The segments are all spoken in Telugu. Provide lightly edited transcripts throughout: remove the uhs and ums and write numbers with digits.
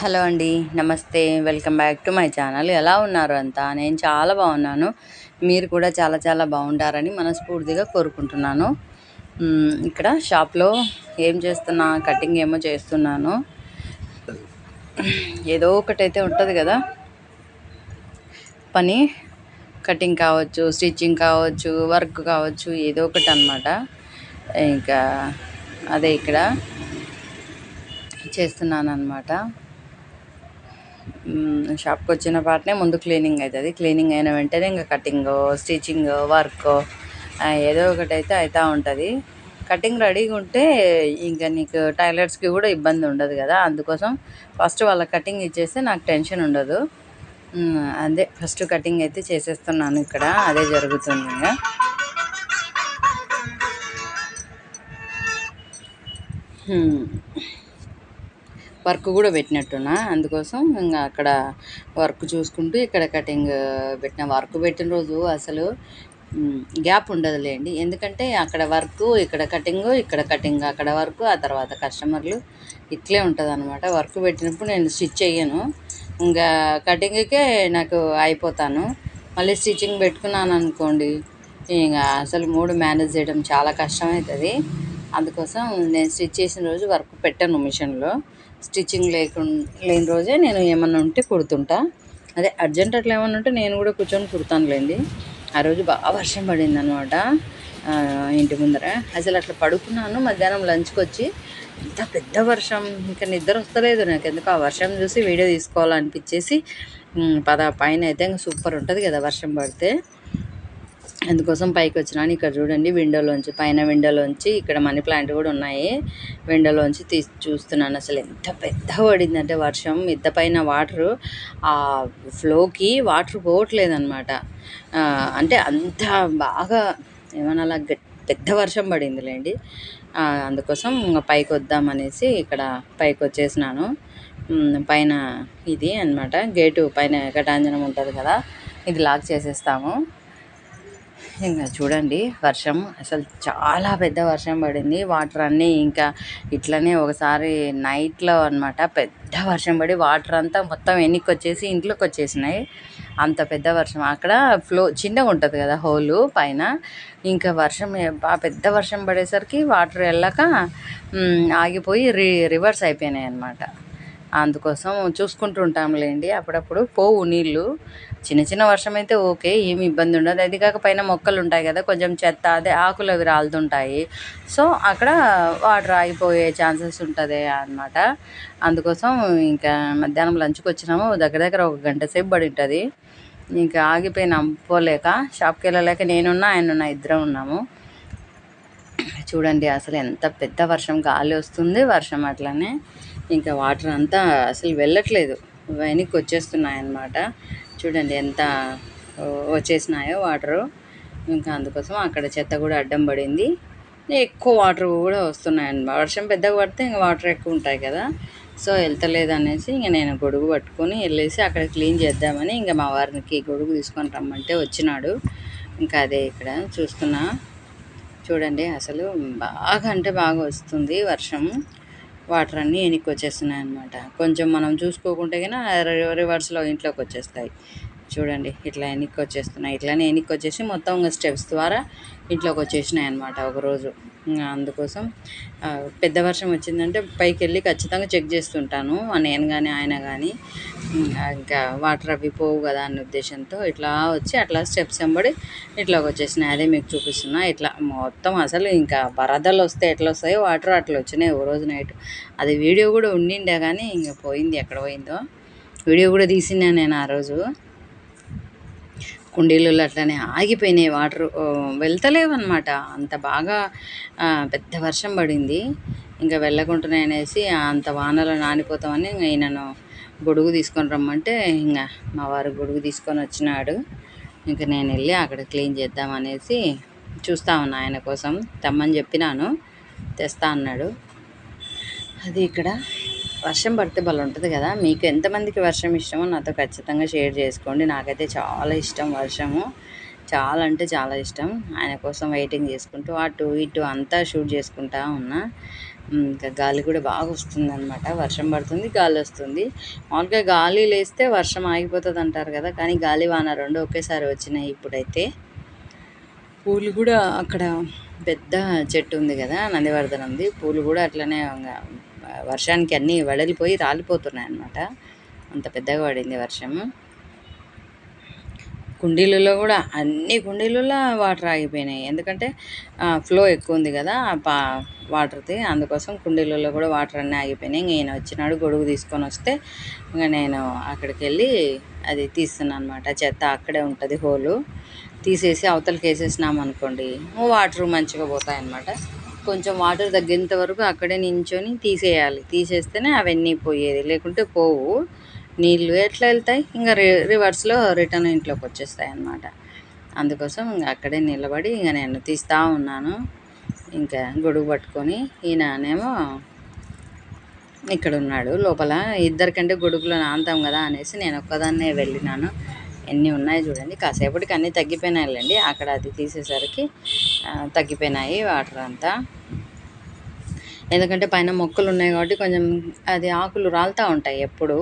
హలో అండి. నమస్తే. Welcome back to my channel. ఎలా ఉన్నారు అంతా? నేను చాలా బాగున్నాను. మీరు కూడా చాలా చాలా బాగుంటారని మనస్ఫూర్తిగా కోరుకుంటున్నాను. ఇక్కడ షాప్లో ఏం చేస్తున్నా, కటింగ్ ఏమో చేస్తున్నాను. ఏదో ఒకటైతే ఉంటుంది కదా పని. కటింగ్ కావచ్చు, స్టిచ్చింగ్ కావచ్చు, వర్క్ కావచ్చు, ఏదో ఒకటి అన్నమాట. ఇంకా అదే ఇక్కడ చేస్తున్నాను అన్నమాట. షాప్కి వచ్చిన పాటనే ముందు క్లీనింగ్ అవుతుంది. క్లీనింగ్ అయిన వెంటనే ఇంకా కటింగ్, స్టిచ్చింగ్, వర్క్ ఏదో ఒకటి అయితే అవుతూ ఉంటుంది. కటింగ్ రెడీగా ఉంటే ఇంకా నీకు టైలర్స్కి కూడా ఇబ్బంది ఉండదు కదా. అందుకోసం ఫస్ట్ వాళ్ళ కటింగ్ ఇచ్చేస్తే నాకు టెన్షన్ ఉండదు. అదే ఫస్ట్ కటింగ్ అయితే చేసేస్తున్నాను. ఇక్కడ అదే జరుగుతుంది. ఇంకా వర్క్ కూడా పెట్టినట్టున్నా, అందుకోసం ఇంకా అక్కడ వర్క్ చూసుకుంటూ ఇక్కడ కటింగ్ పెట్టిన. వర్క్ పెట్టిన రోజు అసలు గ్యాప్ ఉండదులేండి. ఎందుకంటే అక్కడ వర్క్, ఇక్కడ కటింగ్, అక్కడ వర్క్, ఆ తర్వాత కస్టమర్లు, ఇట్లే ఉంటుంది అనమాట. వర్క్ పెట్టినప్పుడు నేను స్టిచ్ చెయ్యను, ఇంకా కటింగ్కే నాకు అయిపోతాను. మళ్ళీ స్టిచ్చింగ్ పెట్టుకున్నాను అనుకోండి, ఇంకా అసలు మూడు మేనేజ్ చేయడం చాలా కష్టమవుతుంది. అందుకోసం నేను స్టిచ్ చేసిన రోజు వర్క్ పెట్టాను మిషన్లో. స్టిచ్చింగ్ లేని రోజే నేను ఏమన్నా ఉంటే కుడుతుంటా. అదే అర్జెంట్ అట్లా ఏమన్నా ఉంటే నేను కూడా కూర్చొని కుడతానులేండి. ఆ రోజు బాగా వర్షం పడింది అనమాట ఇంటి ముందర. అసలు అట్లా పడుకున్నాను. మధ్యాహ్నం లంచ్కి వచ్చి ఇంత పెద్ద వర్షం, ఇంకా నిద్ర వస్తలేదు నాకు. ఎందుకు ఆ వర్షం చూసి వీడియో తీసుకోవాలనిపించేసి పైన అయితే ఇంకా సూపర్ ఉంటుంది కదా వర్షం పడితే. అందుకోసం పైకి వచ్చినాను. ఇక్కడ చూడండి, పైన విండోలోంచి ఇక్కడ మనీ ప్లాంట్ కూడా ఉన్నాయి. విండోలోంచి తీసి చూస్తున్నాను. అసలు ఎంత పెద్ద పడిందంటే వర్షం. మిద్ద పైన వాటరు, ఆ ఫ్లోకి వాటర్ పోవట్లేదన్నమాట. అంటే అంత బాగా ఏమన్నా పెద్ద వర్షం పడిందిలేండి. అందుకోసం పైకి వద్దామనేసి ఇక్కడ పైకి వచ్చేసినాను. పైన ఇది అన్నమాట గేటు పైన కటాంజనం ఉంటుంది కదా, ఇది లాక్ చేసేస్తాము. ఇంకా చూడండి, వర్షం అసలు చాలా పెద్ద వర్షం పడింది. వాటర్ అన్నీ ఇంకా ఇట్లనే ఒకసారి నైట్లో అన్నమాట పెద్ద వర్షం పడి వాటర్ అంతా మొత్తం వెనక్కి వచ్చేసి ఇంట్లోకి వచ్చేసినాయి. అంత పెద్ద వర్షం. అక్కడ ఫ్లో చిన్నగా ఉంటుంది కదా హోలు పైన. ఇంకా వర్షం బాగా పెద్ద వర్షం పడేసరికి వాటర్ వెళ్ళాక ఆగిపోయి రివర్స్ అయిపోయినాయి అన్నమాట. అందుకోసం చూసుకుంటూ ఉంటాంలేండి. అప్పుడప్పుడు పోవు నీళ్ళు. చిన్న చిన్న వర్షం అయితే ఓకే, ఏమి ఇబ్బంది ఉండదు. అది కాక పైన మొక్కలు ఉంటాయి కదా, కొంచెం చెత్త, అదే ఆకులు అవి రాలుతుంటాయి. సో అక్కడ వాటర్ ఆగిపోయే ఛాన్సెస్ ఉంటుంది అన్నమాట. అందుకోసం ఇంకా మధ్యాహ్నం లంచ్కి వచ్చినాము. దగ్గర ఒక గంట సేపు పడి ఉంటుంది. ఇంకా ఆగిపోయినాం పోలేక. షాప్కి వెళ్ళలేక ఆయనున్నా ఇద్దరం ఉన్నాము. చూడండి అసలు ఎంత పెద్ద వర్షం, గాలి వస్తుంది, వర్షం అట్లనే. ఇంకా వాటర్ అంతా అసలు వెళ్ళట్లేదు, వెనక్కి వచ్చేస్తున్నాయి అన్నమాట. చూడండి ఎంత వచ్చేసినాయో వాటరు. ఇంకా అందుకోసం అక్కడ చెత్త కూడా అడ్డం పడింది. ఎక్కువ వాటర్ కూడా వస్తున్నాయన్నమాట. వర్షం పెద్దగా పడితే ఇంకా వాటర్ ఎక్కువ ఉంటాయి కదా, సో వెళ్తలేదు అనేసి ఇంకా నేను గొడుగు పట్టుకొని వెళ్ళేసి అక్కడ క్లీన్ చేద్దామని ఇంకా మా వారికి గొడుగు తీసుకొని రమ్మంటే వచ్చినాడు. ఇంకా అదే ఇక్కడ చూస్తున్నా. చూడండి అసలు బాగా అంటే బాగా వస్తుంది వర్షం. వాటర్ అన్నీ వెనక్కి వచ్చేస్తున్నాయి అన్నమాట. కొంచెం మనం చూసుకోకుంటే కన్నా రివర్స్లో ఇంట్లోకి వచ్చేస్తాయి. చూడండి ఇట్లా వెనక్కి వచ్చేస్తున్నాయి. ఇట్లానే వెనక్కి వచ్చేసి మొత్తం ఇంకా స్టెప్స్ ద్వారా ఇంట్లోకి వచ్చేసినాయి అన్నమాట ఒకరోజు. అందుకోసం పెద్ద వర్షం వచ్చిందంటే పైకి వెళ్ళి ఖచ్చితంగా చెక్ చేస్తుంటాను, నేను కానీ ఆయన కానీ. ఇంకా వాటర్ అవి పోవు కదా అనే ఉద్దేశంతో ఇట్లా వచ్చి అట్లా స్టెప్స్ వెంబడి ఇట్లా వచ్చేసినాయి. అదే మీకు చూపిస్తున్నా. ఇట్లా మొత్తం అసలు ఇంకా వరదలు వస్తే ఎట్లా వస్తాయో వాటర్ అట్లా వచ్చినాయి ఓ రోజు నైట్. అది వీడియో కూడా ఉండిండే కానీ ఇంకా పోయింది, ఎక్కడ పోయిందో. వీడియో కూడా తీసినా నేను ఆ రోజు. కుండీలలో అట్లనే ఆగిపోయినాయి వాటర్, వెళ్తలేవు అనమాట. అంత బాగా పెద్ద వర్షం పడింది. ఇంకా వెళ్ళకుంటున్నాయి అనేసి అంత వానలో నానిపోతామని ఈయనను గొడుగు తీసుకొని రమ్మంటే ఇంకా మా వారు గొడుగు తీసుకొని వచ్చినాడు. ఇంకా నేను వెళ్ళి అక్కడ క్లీన్ చేద్దామనేసి చూస్తా ఉన్నా. ఆయన కోసం తెమ్మని చెప్పినాను, తెస్తా అన్నాడు. అది ఇక్కడ వర్షం పడితే భలే ఉంటుంది కదా. మీకు ఎంతమందికి వర్షం ఇష్టమో నాతో ఖచ్చితంగా షేర్ చేసుకోండి. నాకైతే చాలా ఇష్టం వర్షము, చాలా అంటే చాలా ఇష్టం. ఆయన కోసం వెయిటింగ్ చేసుకుంటూ అటు ఇటు అంతా షూట్ చేసుకుంటా ఉన్నా. ఇంకా గాలి కూడా బాగా వస్తుందన్నమాట. వర్షం పడుతుంది, గాలి వస్తుంది. మామూలుగా గాలి లేస్తే వర్షం ఆగిపోతుంది అంటారు కదా, కానీ గాలి వాన రెండు ఒకేసారి వచ్చినాయి ఇప్పుడైతే. పూలు కూడా అక్కడ పెద్ద చెట్టు ఉంది కదా, నందివర్ధనంది. పూలు కూడా అట్లనే వర్షానికి అన్నీ వడలిపోయి రాలిపోతున్నాయి అన్నమాట. అంత పెద్దగా పడింది వర్షము. కుండీలలో కూడా అన్ని కుండీలలో వాటర్ ఆగిపోయినాయి. ఎందుకంటే ఫ్లో ఎక్కువ ఉంది కదా వాటర్ది, అందుకోసం కుండీలలో కూడా వాటర్ అన్నీ ఆగిపోయినాయి. ఇంక ఈయన వచ్చినాడు గొడుగు తీసుకొని వస్తే ఇంకా నేను అక్కడికి వెళ్ళి అది తీస్తున్నాను అనమాట. చెత్త అక్కడే ఉంటుంది హోలు, తీసేసి అవతలకి వేసేసినాం అనుకోండి వాటర్ మంచిగా పోతాయి అన్నమాట. కొంచెం వాటర్ తగ్గేంత వరకు అక్కడే నించొని తీసేయాలి, తీసేస్తేనే అవన్నీ పోయేది, లేకుంటే పోవు. నీళ్ళు ఎట్లా వెళ్తాయి, ఇంకా రివర్స్లో రిటర్న్ ఇంట్లోకి వచ్చేస్తాయి అన్నమాట. అందుకోసం ఇంకా అక్కడే నిలబడి ఇంకా నేను తీస్తూ ఉన్నాను. ఇంకా గొడుగు పట్టుకొని ఈయననేమో ఇక్కడ ఉన్నాడు లోపల. ఇద్దరికంటే గొడుగులో నాంతాం కదా అనేసి నేను ఒక్కదాన్నే వెళ్ళినాను. ఎన్ని ఉన్నాయి చూడండి. కాసేపటికి అన్నీ తగ్గిపోయినాయిలేండి, అక్కడ అది తీసేసరికి తగ్గిపోయినాయి వాటర్ అంతా. ఎందుకంటే పైన మొక్కలు ఉన్నాయి కాబట్టి కొంచెం అది ఆకులు రాలుతూ ఉంటాయి. ఎప్పుడు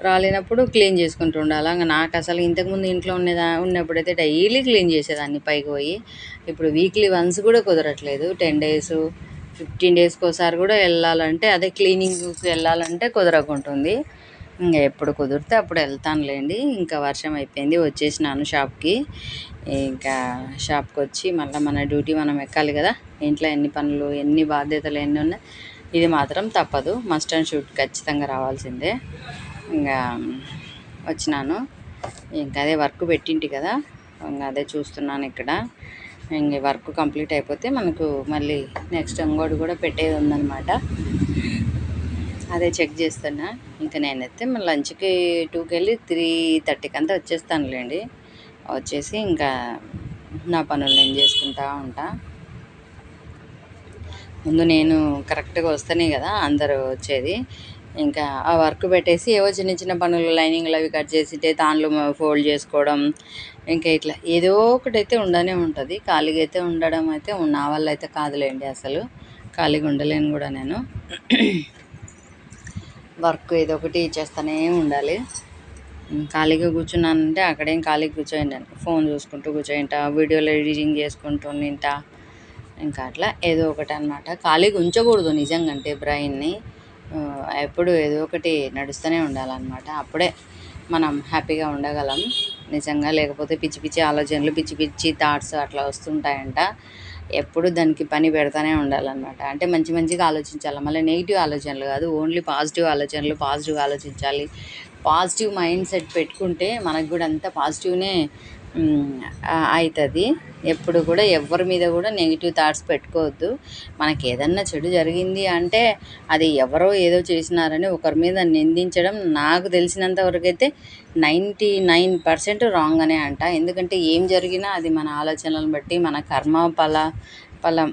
రాలినప్పుడు క్లీన్ చేసుకుంటూ ఉండాలి. ఇంకా నాకు అసలు ఇంతకుముందు ఇంట్లో ఉన్నప్పుడైతే డైలీ క్లీన్ చేసేదాన్ని పైకి పోయి. ఇప్పుడు వీక్లీ వన్స్ కూడా కుదరట్లేదు. 10 days 15 daysకి ఒకసారి కూడా వెళ్ళాలంటే, అదే క్లీనింగ్కి వెళ్ళాలంటే కుదరకుంటుంది. ఇంకా ఎప్పుడు కుదిరితే అప్పుడు వెళ్తానులేండి. ఇంకా వర్షం అయిపోయింది, వచ్చేసినాను షాప్కి. ఇంకా షాప్కి వచ్చి మళ్ళీ మన డ్యూటీ మనం ఎక్కాలి కదా. ఇంట్లో ఎన్ని పనులు, ఎన్ని బాధ్యతలు ఎన్ని ఉన్నాయి, ఇది మాత్రం తప్పదు. మస్ట్ అండ్ షుడ్ ఖచ్చితంగా రావాల్సిందే. ఇంకా వచ్చినాను. ఇంకా అదే వర్క్ పెట్టింటి కదా, ఇంకా అదే చూస్తున్నాను ఇక్కడ. ఇంక వర్క్ కంప్లీట్ అయిపోతే మనకు మళ్ళీ నెక్స్ట్ ఇంకోటి కూడా పెట్టేది ఉందన్నమాట. అదే చెక్ చేస్తున్నా. ఇంకా నేనైతే మన లంచ్కి 2కి వెళ్ళి 3:30కి అంతా వచ్చేస్తానులేండి. వచ్చేసి ఇంకా నా పనులు నేను చేసుకుంటా ఉంటా. ముందు నేను కరెక్ట్గా వస్తేనే కదా అందరూ వచ్చేది. ఇంకా ఆ వర్క్ పెట్టేసి ఏవో చిన్న చిన్న పనులు, లైనింగ్లు అవి కట్ చేసింటే దానిలో ఫోల్డ్ చేసుకోవడం, ఇంకా ఇట్లా ఏదో ఒకటైతే ఉండనే ఉంటుంది. ఖాళీగా అయితే ఉండడం అయితే నా వల్ల అయితే కాదులేండి, అసలు ఖాళీగా ఉండలేను కూడా నేను. వర్క్ ఏదో ఒకటి చేస్తూనే ఉండాలి. ఖాళీగా కూర్చున్నానంటే అక్కడేం ఖాళీగా కూర్చోండి, ఫోన్ చూసుకుంటూ కూర్చోయింటా, వీడియోలు ఎడిటింగ్ చేసుకుంటూ నింటా. ఇంకా అట్లా ఏదో ఒకటి అనమాట. ఖాళీగా ఉంచకూడదు నిజంగా, అంటే బ్రెయిన్ని ఎప్పుడు ఏదో ఒకటి నడుస్తూనే ఉండాలన్నమాట. అప్పుడే మనం హ్యాపీగా ఉండగలం నిజంగా. లేకపోతే పిచ్చి పిచ్చి ఆలోచనలు, పిచ్చి పిచ్చి థాట్స్ అట్లా వస్తుంటాయంట. ఎప్పుడు దానికి పని పెడతానే ఉండాలన్నమాట. అంటే మంచి మంచిగా ఆలోచించాలి, మళ్ళీ నెగిటివ్ ఆలోచనలు కాదు, ఓన్లీ పాజిటివ్ ఆలోచనలు. పాజిటివ్గా ఆలోచించాలి. పాజిటివ్ మైండ్ సెట్ పెట్టుకుంటే మనకు కూడా అంతా పాజిటివ్నే అవుతుంది. ఎప్పుడు కూడా ఎవరి మీద కూడా నెగిటివ్ థాట్స్ పెట్టుకోవద్దు. మనకి ఏదన్నా చెడు జరిగింది అంటే అది ఎవరో ఏదో చేసినారని ఒకరి మీద నిందించడం నాకు తెలిసినంత వరకు అయితే 99% రాంగ్ అనే అంట. ఎందుకంటే ఏం జరిగినా అది మన ఆలోచనలను బట్టి, మన కర్మ ఫలం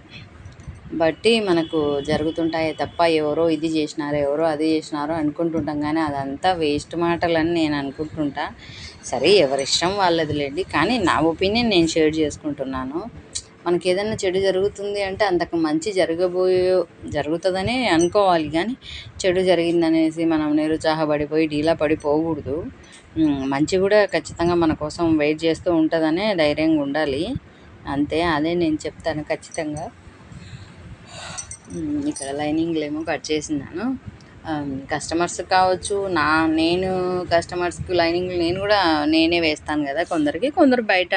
బట్టి మనకు జరుగుతుంటాయే తప్ప ఎవరో ఇది చేసినారో ఎవరో అది చేసినారో అనుకుంటుంటాం. కానీ అదంతా వేస్ట్ మాటలని నేను అనుకుంటుంటా. సరే ఎవరిష్టం వాళ్ళదిలేండి, కానీ నా ఒపీనియన్ నేను షేర్ చేసుకుంటున్నాను. మనకి ఏదైనా చెడు జరుగుతుంది అంటే అంతకు మంచి జరుగుతుందనే అనుకోవాలి. కానీ చెడు జరిగిందనేసి మనం నిరుత్సాహపడిపోయి డీలా పడిపోకూడదు. మంచి కూడా ఖచ్చితంగా మన కోసం వెయిట్ చేస్తూ ఉంటుందనే ధైర్యంగా ఉండాలి అంతే. అదే నేను చెప్తాను ఖచ్చితంగా. ఇక్కడ లైనింగ్లు ఏమో కట్ చేసినాను. కస్టమర్స్ కావచ్చు, నేను కస్టమర్స్కి లైనింగ్లు నేనే వేస్తాను కదా. కొందరు బయట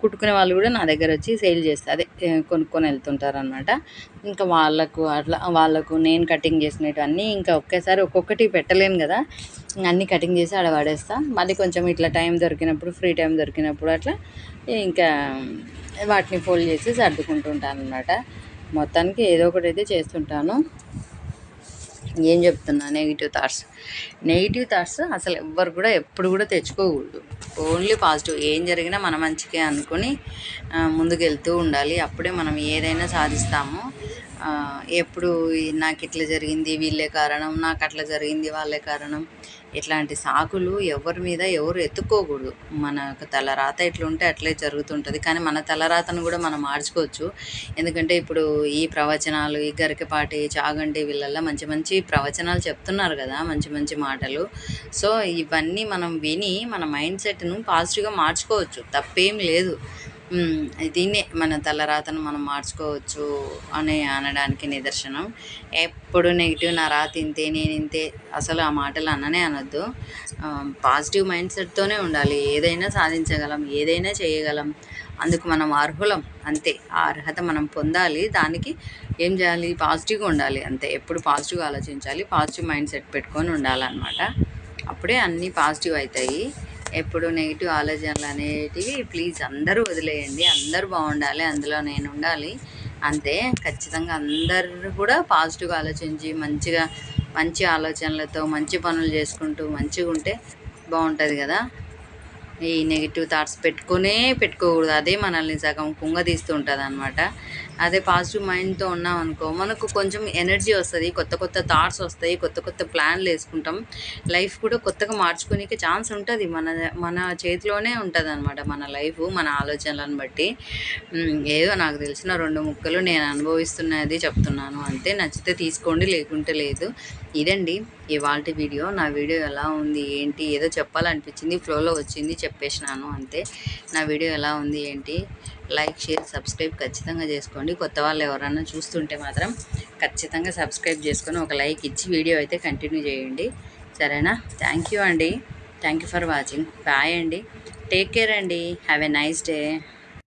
కుట్టుకునే వాళ్ళు కూడా నా దగ్గర వచ్చి సేల్ చేస్తారు, అదే కొనుక్కొని వెళ్తుంటారు అనమాట. ఇంకా వాళ్ళకు నేను కటింగ్ చేసినవన్నీ ఇంకా ఒకేసారి ఒక్కొక్కటి పెట్టలేను కదా, అన్నీ కటింగ్ చేసి ఆడ పడేస్తా. మళ్ళీ కొంచెం ఇట్లా టైం దొరికినప్పుడు, ఫ్రీ టైం దొరికినప్పుడు అట్లా ఇంకా వాటిని ఫోల్డ్ చేసి సర్దుకుంటుంటాను అనమాట. మొత్తానికి ఏదో ఒకటి అయితే చేస్తుంటాను. ఏం చెప్తున్నా, నెగిటివ్ థాట్స్ అసలు ఎవ్వరు కూడా ఎప్పుడు కూడా తెచ్చుకోకూడదు. ఓన్లీ పాజిటివ్, ఏం జరిగినా మన మంచికే అనుకొని ముందుకు వెళ్తూ ఉండాలి. అప్పుడే మనం ఏదైనా సాధిస్తాము. ఎప్పుడు నాకు ఇట్లా జరిగింది వీళ్ళే కారణం, నాకు అట్లా జరిగింది వాళ్ళే కారణం, ఇట్లాంటి సాకులు ఎవరి మీద ఎవరు ఎత్తుక్కోకూడదు. మనకు తలరాత ఎట్లుంటే అట్లే జరుగుతుంటుంది. కానీ మన తలరాతను కూడా మనం మార్చుకోవచ్చు. ఎందుకంటే ఇప్పుడు ఈ ప్రవచనాలు, ఈ గరికపాటి, చాగంటి వీళ్ళల్లో మంచి మంచి ప్రవచనాలు చెప్తున్నారు కదా, మంచి మంచి మాటలు. సో ఇవన్నీ మనం విని మన మైండ్ సెట్ను పాజిటివ్గా మార్చుకోవచ్చు, తప్పేం లేదు. దీన్నే మన తలరాతను మనం మార్చుకోవచ్చు అని అనడానికి నిదర్శనం. ఎప్పుడు నెగిటివ్, నా రాత ఇంతే, నేను ఇంతే, అసలు ఆ మాటలు అననే అనొద్దు. పాజిటివ్ మైండ్ సెట్తోనే ఉండాలి. ఏదైనా సాధించగలం, ఏదైనా చేయగలం, అందుకు మనం అర్హులం అంతే. ఆ అర్హత మనం పొందాలి. దానికి ఏం చేయాలి? పాజిటివ్గా ఉండాలి అంతే. ఎప్పుడు పాజిటివ్గా ఆలోచించాలి, పాజిటివ్ మైండ్ సెట్ పెట్టుకొని ఉండాలన్నమాట. అప్పుడే అన్నీ పాజిటివ్ అవుతాయి. ఎప్పుడు నెగిటివ్ ఆలోచనలు అనేటివి ప్లీజ్ అందరూ వదిలేయండి. అందరూ బాగుండాలి, అందులో నేను ఉండాలి అంతే. ఖచ్చితంగా అందరూ కూడా పాజిటివ్గా ఆలోచించి మంచి ఆలోచనలతో మంచి పనులు చేసుకుంటూ మంచిగా ఉంటే బాగుంటుంది కదా. ఈ నెగిటివ్ థాట్స్ పెట్టుకోకూడదు. అదే మనల్ని సగం కుంగదీస్తూ ఉంటుంది అనమాట. అదే పాజిటివ్ మైండ్తో ఉన్నాం అనుకో, మనకు కొంచెం ఎనర్జీ వస్తుంది, కొత్త కొత్త థాట్స్ వస్తాయి, కొత్త కొత్త ప్లాన్లు వేసుకుంటాం. లైఫ్ కూడా కొత్తగా మార్చుకోనికి ఛాన్స్ ఉంటుంది. మన చేతిలోనే ఉంటుంది అనమాట మన లైఫ్, మన ఆలోచనలను బట్టి. ఏదో నాకు తెలిసిన 2 ముక్కలు నేను అనుభవిస్తున్నది చెప్తున్నాను అంతే. నచ్చితే తీసుకోండి, లేకుంటే లేదు. ఇదండి ఇవాల్టి వీడియో. నా వీడియో ఎలా ఉంది ఏంటి, ఏదో చెప్పాలనిపించింది, ఫ్లోలో వచ్చింది, చెప్పేసినాను అంతే. నా వీడియో ఎలా ఉంది ఏంటి, లైక్, షేర్, సబ్స్క్రైబ్ ఖచ్చితంగా చేసుకోండి. కొత్త వాళ్ళు ఎవరన్నా చూస్తుంటే మాత్రం ఖచ్చితంగా సబ్స్క్రైబ్ చేసుకొని ఒక లైక్ ఇచ్చి వీడియో అయితే కంటిన్యూ చేయండి, సరేనా? థ్యాంక్ యూ అండి. Thank you for watching. Bye అండి. టేక్ కేర్ అండి. Have a nice day.